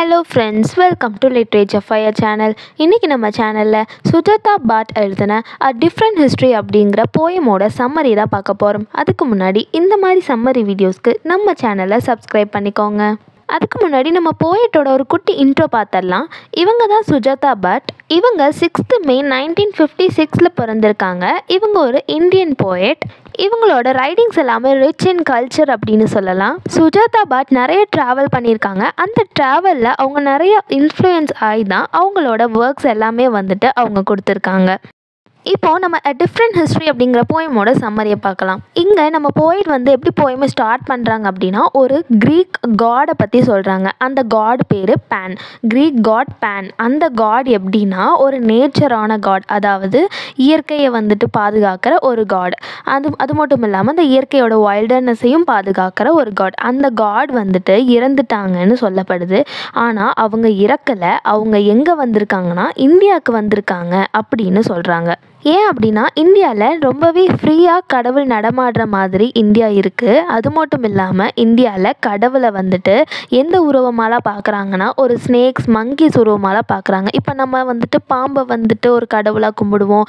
Hello friends, welcome to literature fire channel. இன்றைக்கி நம்ம சேனலில் சுஜாதா பாட் எழுதின அ டிஃப்ரெண்ட் ஹிஸ்ட்ரி அப்படிங்கிற போயமோட சம்மரி தான் பார்க்க போகிறோம். அதுக்கு முன்னாடி இந்த மாதிரி சம்மரி வீடியோஸ்க்கு நம்ம சேனலை சப்ஸ்கிரைப் பண்ணிக்கோங்க. அதுக்கு முன்னாடி நம்ம போயட்டோட ஒரு குட்டி இன்ட்ரோ பார்த்துடலாம். இவங்க தான் சுஜாதா பட். இவங்க 6th May 1956 பிறந்திருக்காங்க. இவங்க ஒரு இந்தியன் போயட். இவங்களோட ரைட்டிங்ஸ் எல்லாமே ரிச் இன் கல்ச்சர் அப்படின்னு சொல்லலாம். சுஜாதா பாட் நிறைய ட்ராவல் பண்ணியிருக்காங்க. அந்த ட்ராவலில் அவங்க நிறைய இன்ஃப்ளூயன்ஸ் ஆகி தான் அவங்களோட ஒர்க்ஸ் எல்லாமே வந்துட்டு அவங்க கொடுத்துருக்காங்க. இப்போது நம்ம அ டிஃப்ரெண்ட் ஹிஸ்ட்ரி அப்படிங்கிற போயமோட சம்மரியை பார்க்கலாம். இங்கே நம்ம போயிட் வந்து எப்படி போயமை ஸ்டார்ட் பண்ணுறாங்க அப்படின்னா, ஒரு க்ரீக் காடை பற்றி சொல்கிறாங்க. அந்த காட் பேர் பேன், க்ரீக் காட் பேன். அந்த காட் எப்படின்னா ஒரு நேச்சரான காட், அதாவது இயற்கையை வந்துட்டு பாதுகாக்கிற ஒரு காட். அது மட்டும் இல்லாமல் அந்த இயற்கையோட வைல்டர்னஸையும் பாதுகாக்கிற ஒரு காட். அந்த காட் வந்துட்டு இறந்துட்டாங்கன்னு சொல்லப்படுது. ஆனால் அவங்க இறக்கலை. அவங்க எங்கே வந்திருக்காங்கன்னா இந்தியாவுக்கு வந்திருக்காங்க அப்படின்னு சொல்கிறாங்க. ஏன் அப்படின்னா இந்தியாவில் ரொம்பவே ஃப்ரீயாக கடவுள் நடமாடுற மாதிரி இந்தியா இருக்குது. அது மட்டும் இல்லாமல் இந்தியாவில் கடவுளை வந்துட்டு எந்த உருவமாலாம் பார்க்குறாங்கன்னா ஒரு ஸ்னேக்ஸ், மங்கீஸ் உருவமாலாம் பார்க்குறாங்க. இப்போ நம்ம வந்துட்டு பாம்பை வந்துட்டு ஒரு கடவுளாக கும்பிடுவோம்,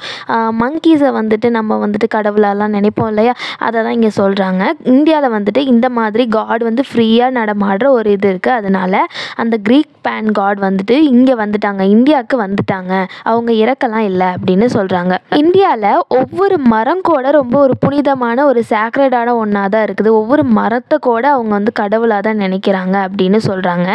மங்கீஸை வந்துட்டு நம்ம வந்துட்டு கடவுளாலாம் நினைப்போம் இல்லையா? அதை தான் இங்கே சொல்கிறாங்க. இந்தியாவில் வந்துட்டு இந்த மாதிரி காட் வந்து ஃப்ரீயாக நடமாடுற ஒரு இது இருக்குது. அதனால் அந்த க்ரீக் பேன் காட் வந்துட்டு இங்கே வந்துட்டாங்க, இந்தியாவுக்கு வந்துட்டாங்க, அவங்க இறக்கலாம் இல்லை அப்படின்னு சொல்கிறாங்க. இந்தியாவில் ஒவ்வொரு மரம் கூட ரொம்ப ஒரு புனிதமான ஒரு சேக்ரடான ஒன்றா தான் இருக்குது. ஒவ்வொரு மரத்தை கூட அவங்க வந்து கடவுளாக தான் நினைக்கிறாங்க அப்படின்னு சொல்கிறாங்க.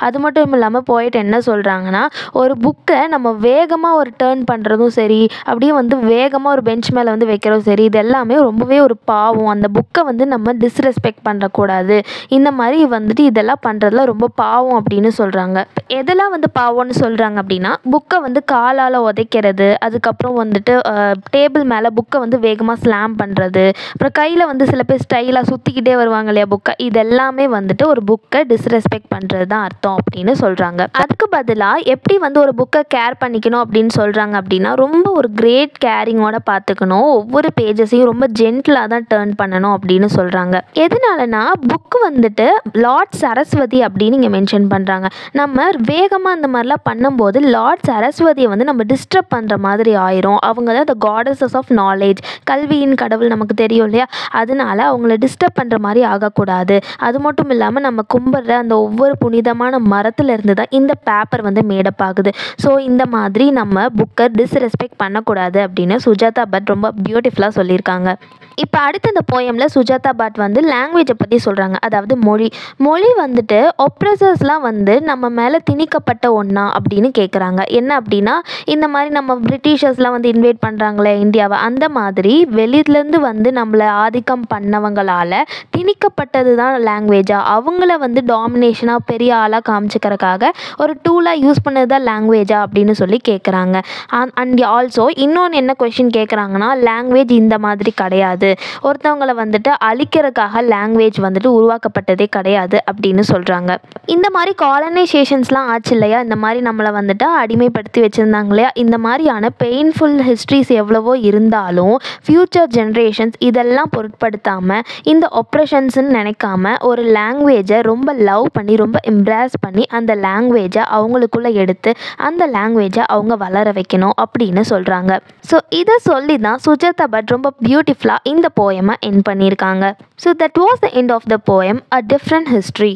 அது மட்டும் இல்லாமல் போயிட்டு என்ன சொல்கிறாங்கன்னா, ஒரு புக்கை நம்ம வேகமாக ஒரு டேர்ன் பண்ணுறதும் சரி, அப்படியே வந்து வேகமாக ஒரு பெஞ்ச் மேலே வந்து வைக்கிறதும் சரி, இது எல்லாமே ரொம்பவே ஒரு பாவம். அந்த புக்கை வந்து நம்ம டிஸ்ரெஸ்பெக்ட் பண்ணக்கூடாது. இந்த மாதிரி வந்துட்டு இதெல்லாம் பண்ணுறதுல ரொம்ப பாவம் அப்படின்னு சொல்கிறாங்க. எதெல்லாம் வந்து பாவம்னு சொல்கிறாங்க அப்படின்னா, புக்கை வந்து காலால் உதைக்கிறது, அதுக்கப்புறம் வந்துட்டு டேபிள் மேலே புக்கை வந்து வேகமாக ஸ்லாம் பண்ணுறது, அப்புறம் கையில் வந்து சில பேர் ஸ்டைலாக சுற்றிக்கிட்டே வருவாங்க இல்லையா புக்கை, இதெல்லாமே வந்துட்டு ஒரு புக்கை டிஸ்ரெஸ்பெக்ட் பண்ணுறது தான் அர்த்தம் அப்படின்னு சொல்கிறாங்க. அதுக்கு பதிலாக எப்படி வந்து ஒரு புக்கை கேர் பண்ணிக்கணும் அப்படின்னு சொல்கிறாங்க அப்படின்னா, ரொம்ப ஒரு கிரேட் கேரிங்கோட பார்த்துக்கணும், ஒவ்வொரு பேஜஸையும் ரொம்ப ஜென்டிலாக தான் டேர்ன் பண்ணணும் அப்படின்னு சொல்கிறாங்க. எதனாலனா புக்கு வந்துட்டு லார்ட் சரஸ்வதி அப்படின்னு இங்கே மென்ஷன் பண்ணுறாங்க. நம்ம வேகமாக அந்த மாதிரிலாம் பண்ணும்போது லார்ட் சரஸ்வதியை வந்து நம்ம டிஸ்டர்ப் பண்ணுற மாதிரி ஆயிரும். அவங்க தான் த காடஸஸ் ஆஃப் நாலேஜ், கல்வியின் கடவுள் நமக்கு தெரியும் இல்லையா? அதனால அவங்கள டிஸ்டர்ப் பண்ணுற மாதிரி ஆகக்கூடாது. அது மட்டும் இல்லாமல் நம்ம கும்பிட்ற அந்த ஒவ்வொரு புனிதமான மரத்துலேருந்து தான் இந்த பேப்பர் வந்து மேடப் ஆகுது. ஸோ இந்த மாதிரி நம்ம புக்கை டிஸ்ரெஸ்பெக்ட் பண்ணக்கூடாது அப்படின்னு சுஜாதா பட் ரொம்ப பியூட்டிஃபுல்லாக சொல்லியிருக்காங்க. இப்போ அடுத்த இந்த போயமில் சுஜாதா பட் வந்து லாங்குவேஜை பற்றி சொல்கிறாங்க. அதாவது மொழி வந்துட்டு ஒப்ரெசர்ஸ்லாம் வந்து நம்ம மேலே திணிக்கப்பட்ட ஒன்றா அப்படின்னு கேட்குறாங்க. என்ன அப்படின்னா, இந்த மாதிரி நம்ம பிரிட்டிஷர்ஸ்லாம் வந்து இன்வைட் பண்ணுறாங்களே இந்தியாவை, அந்த மாதிரி வெளியிலேருந்து வந்து நம்மளை ஆதிக்கம் பண்ணவங்களால் திணிக்கப்பட்டது தான் லாங்குவேஜாக, அவங்கள வந்து டாமினேஷனாக பெரிய ஆளாக காமிச்சிக்கிறதுக்காக ஒரு டூலாக யூஸ் பண்ணது தான் லாங்குவேஜா அப்படின்னு சொல்லி கேட்குறாங்க. அண்ட் ஆல்சோ இன்னொன்று என்ன கொஷின் கேட்குறாங்கன்னா, லாங்குவேஜ் இந்த மாதிரி கிடையாது, ஒருத்தவங்களை வந்துட்டு அழிக்கிறதுக்காக லாங்குவேஜ் வந்துட்டு உருவாக்கப்பட்டதே கிடையாது அப்படின்னு சொல்கிறாங்க. இந்த மாதிரி காலனைசேஷன்ஸ்லாம் ஆச்சு இல்லையா, இந்த மாதிரி நம்மளை வந்துட்டு அடிமைப்படுத்தி வச்சுருந்தாங்க இல்லையா, இந்த மாதிரியான பெயின்ஃபுல் ஹிஸ்ட்ரிஸ் எவ்வளவோ இருந்தாலும் ஃப்யூச்சர் ஜென்ரேஷன்ஸ் இதெல்லாம் பொருட்படுத்தாமல் இந்த ஒப்ரெஷன்ஸ்ன்னு நினைக்காம ஒரு லாங்குவேஜை ரொம்ப லவ் பண்ணி ரொம்ப எம்ப்ராஸ் பண்ணி அந்த லாங்குவேஜை அவங்களுக்குள்ளே எடுத்து அந்த லாங்குவேஜை அவங்க வளர வைக்கணும் அப்படின்னு சொல்கிறாங்க. ஸோ இதை சொல்லி தான் சுஜாதா பட் ரொம்ப பியூட்டிஃபுல்லாக இந்த போயமை எண்ட் பண்ணியிருக்காங்க. So that was the end of the poem a different history.